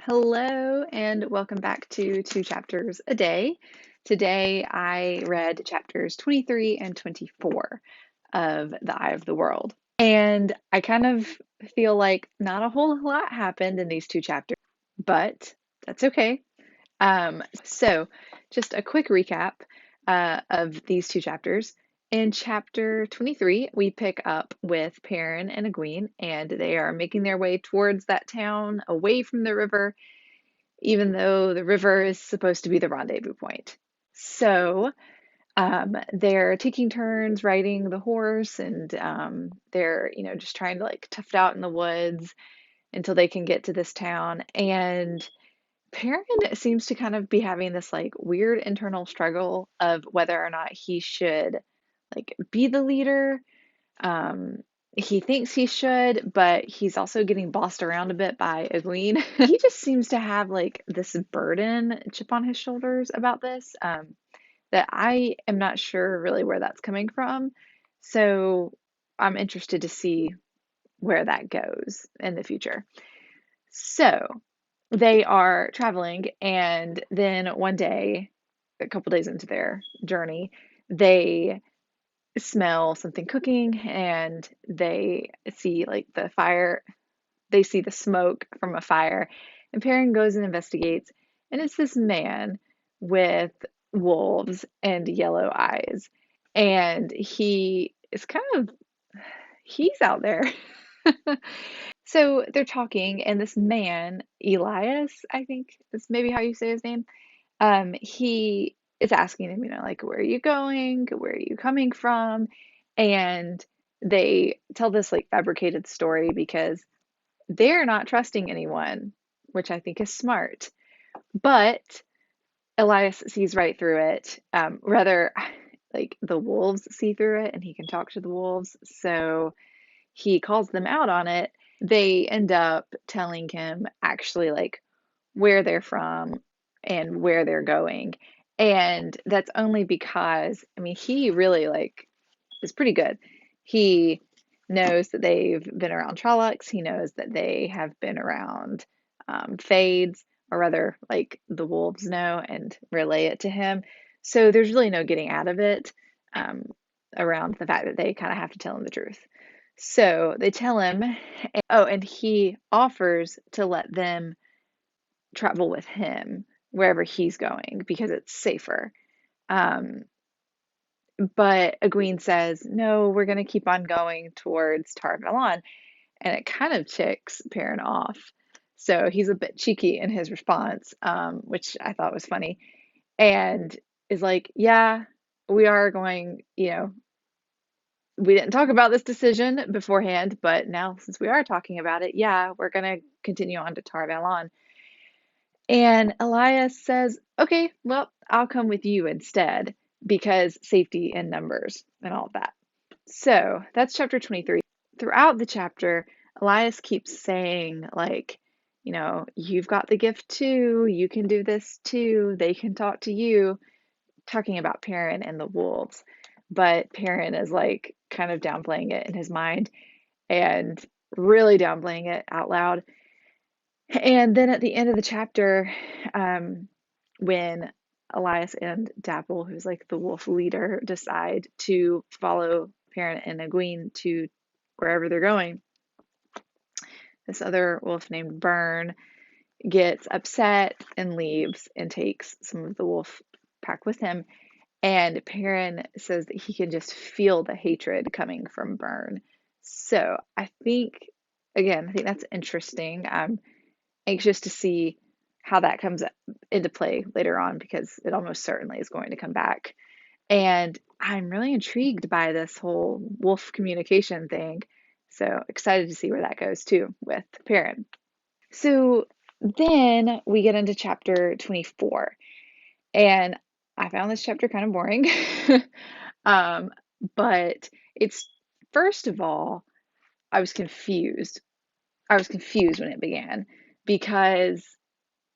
Hello, and welcome back to Two Chapters a Day. Today I read chapters 23 and 24 of The Eye of the World. And I kind of feel like not a whole lot happened in these two chapters, but that's okay. So, just a quick recap of these two chapters. In chapter 23, we pick up with Perrin and Egwene, and they are making their way towards that town away from the river, even though the river is supposed to be the rendezvous point. So they're taking turns riding the horse, and they're, just trying to like tough it out in the woods until they can get to this town. And Perrin seems to kind of be having this like weird internal struggle of whether or not he should like be the leader. Um, he thinks he should, but he's also getting bossed around a bit by Egwene. He just seems to have like this burden chip on his shoulders about this, that I am not sure really where that's coming from. So I'm interested to see where that goes in the future. So they are traveling, and then one day, a couple days into their journey, they smell something cooking, and they see like the fire, they see the smoke from a fire, and Perrin goes and investigates, and it's this man with wolves and yellow eyes, and he is kind of, he's out there. So they're talking, and this man, Elias, I think is maybe how you say his name, he is asking him, like, where are you going? Where are you coming from? And they tell this like fabricated story because they're not trusting anyone, which I think is smart. But Elias sees right through it. Rather, like the wolves see through it, and he can talk to the wolves. So he calls them out on it. They end up telling him actually like where they're from and where they're going. And that's only because, I mean, he really like is pretty good. He knows that they've been around Trollocs. He knows that they have been around Fades, or rather, like the wolves know and relay it to him. So there's really no getting out of it, um, around the fact that they kind of have to tell him the truth. So they tell him, oh, and he offers to let them travel with him wherever he's going because it's safer. Um, but Egwene says, no, we're going to keep on going towards Tar Valon. And it kind of ticks Perrin off. So he's a bit cheeky in his response, which I thought was funny. And is like, yeah, we are going, we didn't talk about this decision beforehand, but now since we are talking about it, yeah, we're going to continue on to Tar Valon. And Elias says, okay, well, I'll come with you instead because safety in numbers and all of that. So that's chapter 23. Throughout the chapter, Elias keeps saying, like, you've got the gift too, you can do this too, they can talk to you, talking about Perrin and the wolves. But Perrin is like kind of downplaying it in his mind and really downplaying it out loud. And then at the end of the chapter, when Elias and Dapple, who's like the wolf leader, decide to follow Perrin and Egwene to wherever they're going, this other wolf named Burn gets upset and leaves and takes some of the wolf pack with him. And Perrin says that he can just feel the hatred coming from Burn. So I think that's interesting. I'm anxious to see how that comes into play later on because it almost certainly is going to come back. And I'm really intrigued by this whole wolf communication thing. So excited to see where that goes too with Perrin. So then we get into chapter 24. And I found this chapter kind of boring. um, but it's, first of all, I was confused. I was confused when it began because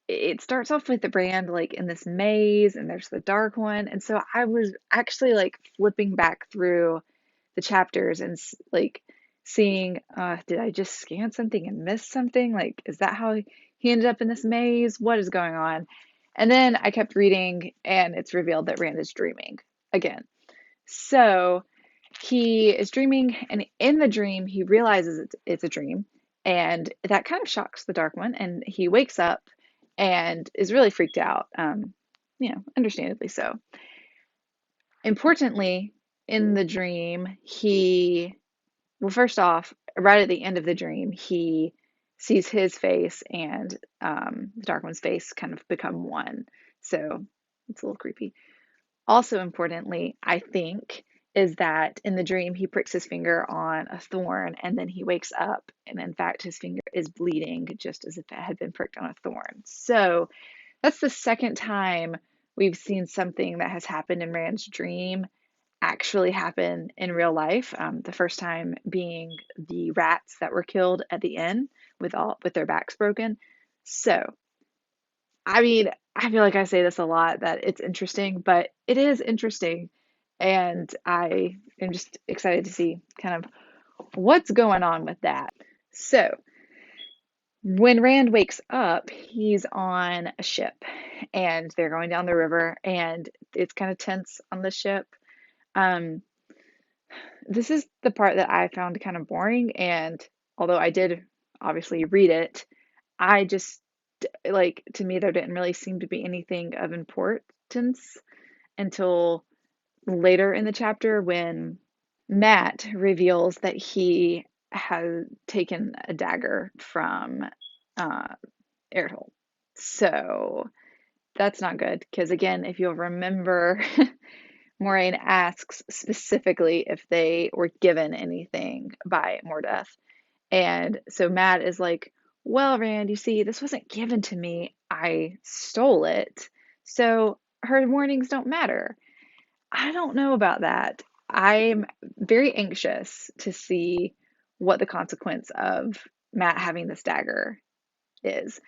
it starts off with the brand like in this maze, and there's the dark one. And so I was actually like flipping back through the chapters and like seeing, did I just scan something and miss something? Like, is that how He ended up in this maze. What is going on? And then I kept reading, and it's revealed that Rand is dreaming again. So he is dreaming, and in the dream, he realizes it's a dream, and that kind of shocks the Dark One, and he wakes up and is really freaked out, understandably so. Importantly, in the dream, well, first off, right at the end of the dream, he sees his face and the Dark One's face kind of become one. So it's a little creepy. Also importantly, I think, is that in the dream he pricks his finger on a thorn and then he wakes up and in fact his finger is bleeding just as if it had been pricked on a thorn. So that's the second time we've seen something that has happened in Rand's dream actually happen in real life. The first time being the rats that were killed at the inn with their backs broken. So I mean, I feel like I say this a lot that it's interesting, but it is interesting. And I am just excited to see kind of what's going on with that. So, when Rand wakes up, he's on a ship and they're going down the river and it's kind of tense on the ship. Um, this is the part that I found kind of boring. And although I did obviously read it, I just like to me there didn't really seem to be anything of importance until later in the chapter when Matt reveals that he has taken a dagger from uh, Errol. So that's not good because again, if you'll remember, Moraine asks specifically if they were given anything by Mordeth. And so Matt is like, well, Rand, you see, this wasn't given to me. I stole it. So her warnings don't matter. I don't know about that. I'm very anxious to see what the consequence of Matt having this dagger is.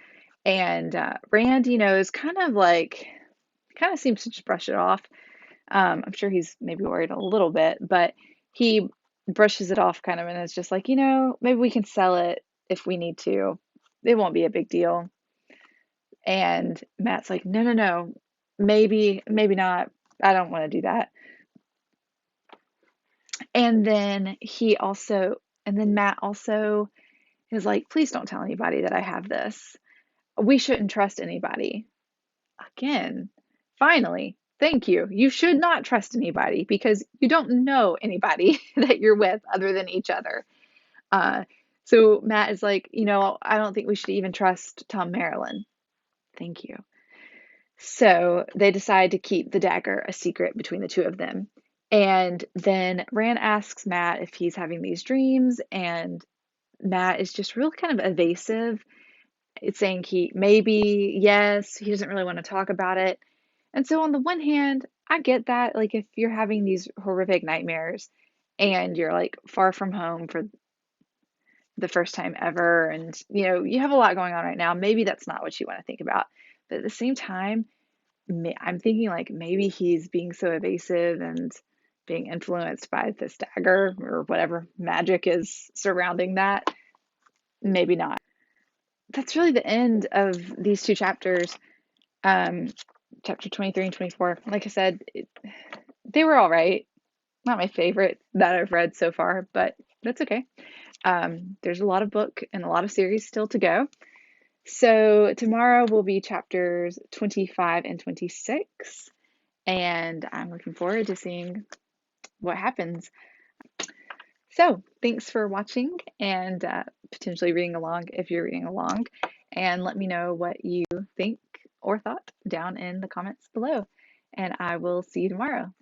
And Rand, is kind of seems to just brush it off. I'm sure he's maybe worried a little bit, but he brushes it off kind of and it's just like, maybe we can sell it if we need to. It won't be a big deal. And Matt's like, no, no, no, maybe not. I don't want to do that. And then Matt also is like, please don't tell anybody that I have this. We shouldn't trust anybody. Again, finally, thank you. You should not trust anybody because you don't know anybody that you're with other than each other. Uh, so Matt is like, I don't think we should even trust Tom Marilyn. Thank you. So they decide to keep the dagger a secret between the two of them. And then Rand asks Matt if he's having these dreams, and Matt is just real kind of evasive. It's saying he maybe, yes, he doesn't really want to talk about it. And so, on the one hand, I get that. Like, if you're having these horrific nightmares and you're like far from home for the first time ever, and you have a lot going on right now, maybe that's not what you want to think about. But at the same time, I'm thinking like maybe he's being so evasive and being influenced by this dagger or whatever magic is surrounding that. Maybe not. That's really the end of these two chapters, chapter 23 and 24. Like I said, they were all right. Not my favorite that I've read so far, but that's okay. There's a lot of book and a lot of series still to go. So tomorrow will be chapters 25 and 26, and I'm looking forward to seeing what happens. So thanks for watching and potentially reading along if you're reading along, and let me know what you think or thought down in the comments below, and I will see you tomorrow.